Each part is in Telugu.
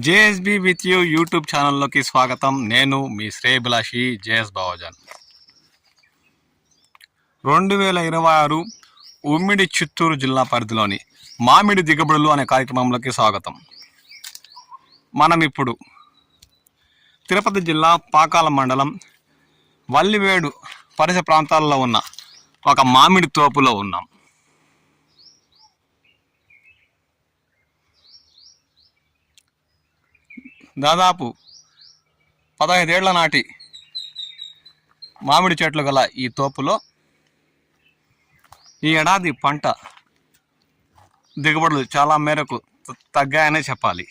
జేఎస్బి విత్ యూ యూట్యూబ్ ఛానల్లోకి స్వాగతం. నేను మీ శ్రేయభిలాషి జేఎస్ బావజాన్. 2026 ఉమ్మిడి చిత్తూరు జిల్లా పరిధిలోని మామిడి దిగుబడులు అనే కార్యక్రమంలోకి స్వాగతం. మనం ఇప్పుడు తిరుపతి జిల్లా పాకాల మండలం వల్లివేడు పరిసర ప్రాంతాల్లో ఉన్న ఒక మామిడి తోపులో ఉన్నాం. దాదాపు 15 ఏళ్ల నాటి మామిడి చెట్లు గల ఈ తోపులో ఈ ఏడాది పంట దిగుబడులు చాలా మేరకు తగ్గాయనే చెప్పాలి.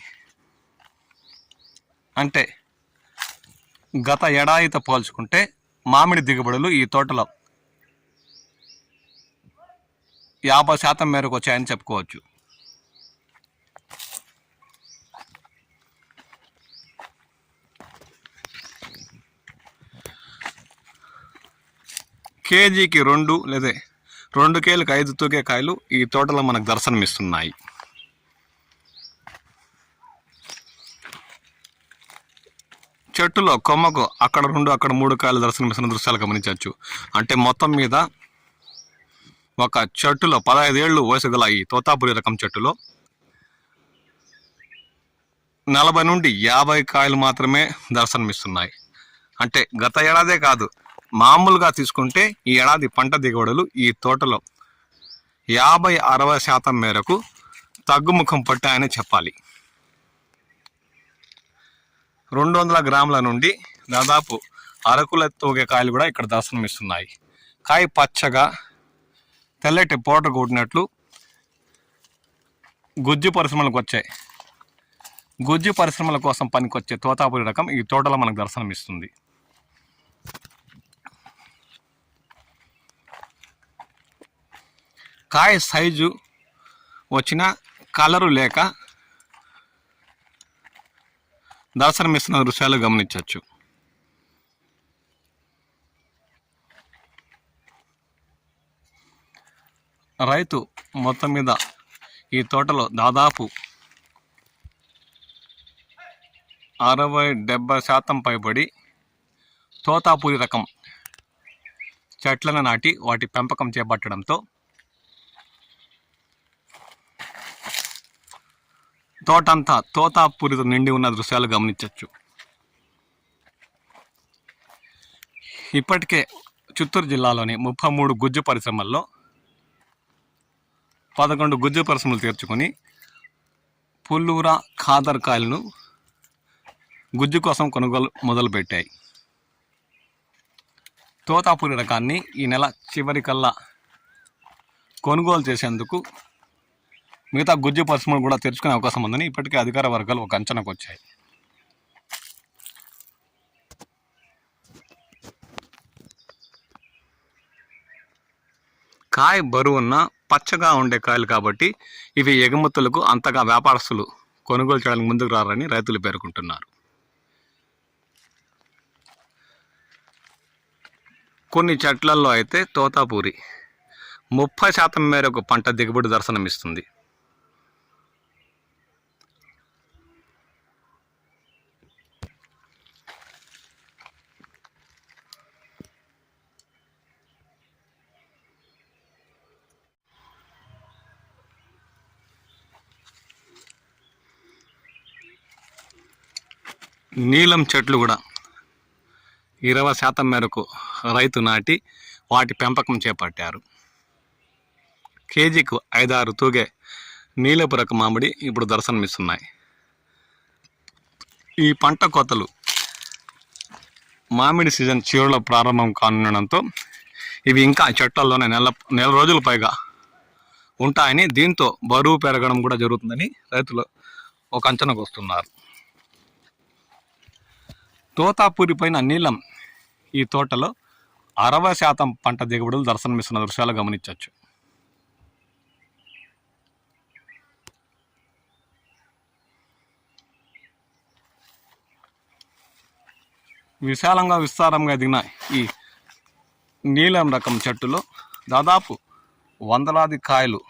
అంటే గత ఏడాదితో పోల్చుకుంటే మామిడి దిగుబడులు ఈ తోటలో 50% మేరకు వచ్చాయని చెప్పుకోవచ్చు. కేజీకి 2 లేదా 2 కేలకు 5 తూగే కాయలు ఈ తోటలో మనకు దర్శనమిస్తున్నాయి. చెట్టులో కొమ్మకు అక్కడ 2 అక్కడ 3 కాయలు దర్శనమిస్తున్న దృశ్యాలు గమనించవచ్చు. అంటే మొత్తం మీద ఒక చెట్టులో 15 ఏళ్ళు వయసు గల ఈ తోతాపురి రకం చెట్టులో 40 నుండి 50 కాయలు మాత్రమే దర్శనమిస్తున్నాయి. అంటే గత ఏడాదే కాదు, మామూలుగా తీసుకుంటే ఈ ఏడాది పంట దిగుబడులు ఈ తోటలో 50-60% మేరకు తగ్గుముఖం పట్టాయని చెప్పాలి. 200 గ్రాముల నుండి దాదాపు అరకుల తూగే కాయలు కూడా ఇక్కడ దర్శనమిస్తున్నాయి. కాయ పచ్చగా తెల్లటి పౌడర్ కొట్టినట్లు గుజ్జు పరిశ్రమల కోసం పనికొచ్చే తోతాపురి రకం ఈ తోటలో మనకు దర్శనమిస్తుంది. కాయ సైజు వచ్చిన కలరు లేక దర్శనమిస్తున్న దృశ్యాలు గమనించవచ్చు. రైతు మొత్తం మీద ఈ తోటలో దాదాపు 60-70% పైబడి తోతాపురి రకం చెట్లను నాటి వాటి పెంపకం చేపట్టడంతో తోటంతా తోతాపురితో నిండి ఉన్న దృశ్యాలు గమనించవచ్చు. ఇప్పటికే చిత్తూరు జిల్లాలోని 33 గుజ్జు పరిశ్రమల్లో 11 గుజ్జు పరిశ్రమలు చేర్చుకొని పుల్లూర ఖాదర్ కాయలను గుజ్జు కోసం కొనుగోలు మొదలుపెట్టాయి. తోతాపురి రకాన్ని ఈ నెల చివరికల్లా కొనుగోలు చేసేందుకు మిగతా గుజ్జు పరిశ్రమలు కూడా తెరుచుకునే అవకాశం ఉందని ఇప్పటికే అధికార వర్గాలు ఒక అంచనాకు వచ్చాయి. కాయ బరువున్న పచ్చగా ఉండే కాయలు కాబట్టి ఇవి ఎగుమతులకు అంతగా వ్యాపారస్తులు కొనుగోలు చేయడానికి ముందుకు రారని రైతులు పేర్కొంటున్నారు. కొన్ని చెట్లల్లో అయితే తోతాపురి 30% మేరకు పంట దిగుబడి దర్శనమిస్తుంది. నీలం చెట్లు కూడా 20% మేరకు రైతు నాటి వాటి పెంపకం చేపట్టారు. కేజీకు 5-6 తూగే నీలపు రకం మామిడి ఇప్పుడు దర్శనమిస్తున్నాయి. ఈ పంట కోతలు మామిడి సీజన్ చివరిలో ప్రారంభం కానుండడంతో ఇవి ఇంకా చెట్లలోనే నెల రోజుల పైగా ఉంటాయని, దీంతో బరువు పెరగడం కూడా జరుగుతుందని రైతులు ఒక అంచనాకు వస్తున్నారు. తోతాపురి పైన నీలం ఈ తోటలో 60% పంట దిగుబడులు దర్శనమిస్తున్న దృశ్యాలు గమనించవచ్చు. విస్తారంగా ఎదిగిన ఈ నీలం రకం చెట్టులో దాదాపు 100లాది కాయలు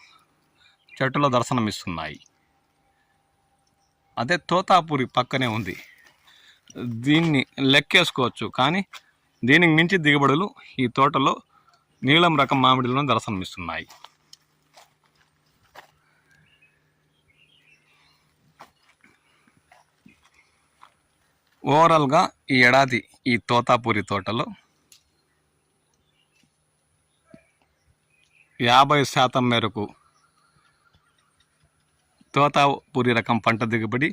చెట్టులో దర్శనమిస్తున్నాయి. అదే తోతాపురి పక్కనే ఉంది. దీన్ని లెక్కేసుకోవచ్చు, కానీ దీనికి మించి దిగుబడులు ఈ తోటలో నీలం రకం మామిడిలో దర్శనమిస్తున్నాయి. ఓవరాల్గా ఈ ఏడాది ఈ తోతాపురి తోటలో 50% మేరకు తోతాపురి రకం పంట దిగుబడి,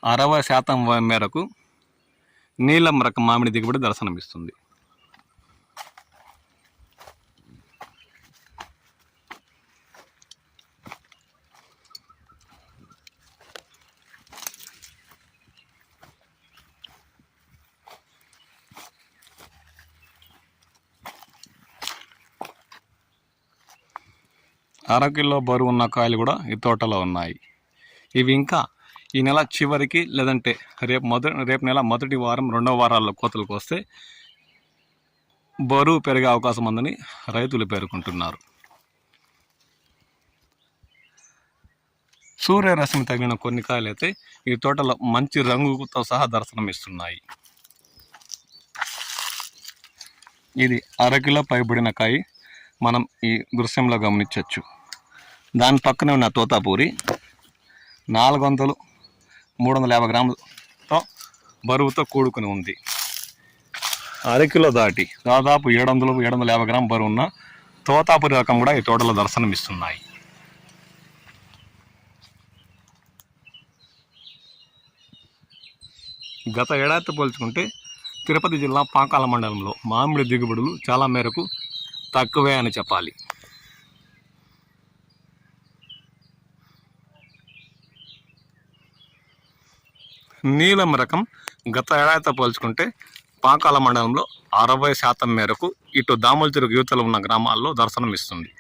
60% మేరకు నీలం రకం మామిడి దిగుబడి దర్శనమిస్తుంది. అరకిలో బరువు ఉన్న కాయలు కూడా ఈ తోటలో ఉన్నాయి. ఇవి ఇంకా ఈ నెల చివరికి లేదంటే రేపు నెల మొదటి వారం 2వ వారాల్లో కోతలకు వస్తే బరువు పెరిగే అవకాశం ఉందని రైతులు పేర్కొంటున్నారు. సూర్యరశ్మి తగిన కొన్ని కాయలు అయితే ఈ తోటలో మంచి రంగుతో సహా దర్శనమిస్తున్నాయి. ఇది అరకిలో పైబడిన కాయ మనం ఈ దృశ్యంలో గమనించవచ్చు. దాని పక్కనే ఉన్న తోతాపూరి 400-350 గ్రాములతో బరువుతో కూడుకుని ఉంది. అరకిలో దాటి దాదాపు 700-750 గ్రాముల బరువు ఉన్న తోతాపురి రకం కూడా ఈ తోటలో దర్శనమిస్తున్నాయి. గత ఏడాదితో పోల్చుకుంటే తిరుపతి జిల్లా పాకాల మండలంలో మామిడి దిగుబడులు చాలా మేరకు తక్కువే అని చెప్పాలి. నీలం రకం గత ఏడాదితో పోల్చుకుంటే పాకాల మండలంలో 60% మేరకు ఇటు దాముల చెరుకు యువతలో ఉన్న గ్రామాల్లో దర్శనమిస్తుంది.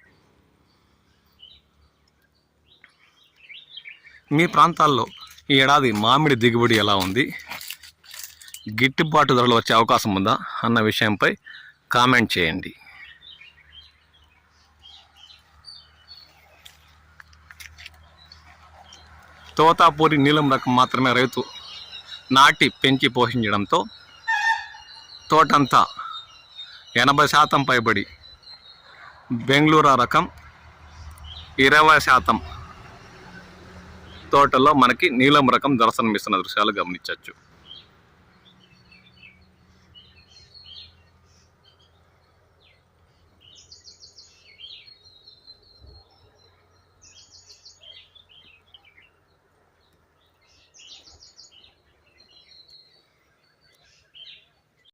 మీ ప్రాంతాల్లో ఈ ఏడాది మామిడి దిగుబడి ఎలా ఉంది, గిట్టుబాటు ధరలు వచ్చే అవకాశం ఉందా అన్న విషయంపై కామెంట్ చేయండి. తోతాపూరి నీలం రకం మాత్రమే రైతు నాటి పెంచి పోషించడంతో తోటంతా 80% పైబడి బెంగళూరు రకం 20% తోటలో మనకి నీలం రకం దర్శనమిస్తున్న దృశ్యాలు గమనించవచ్చు.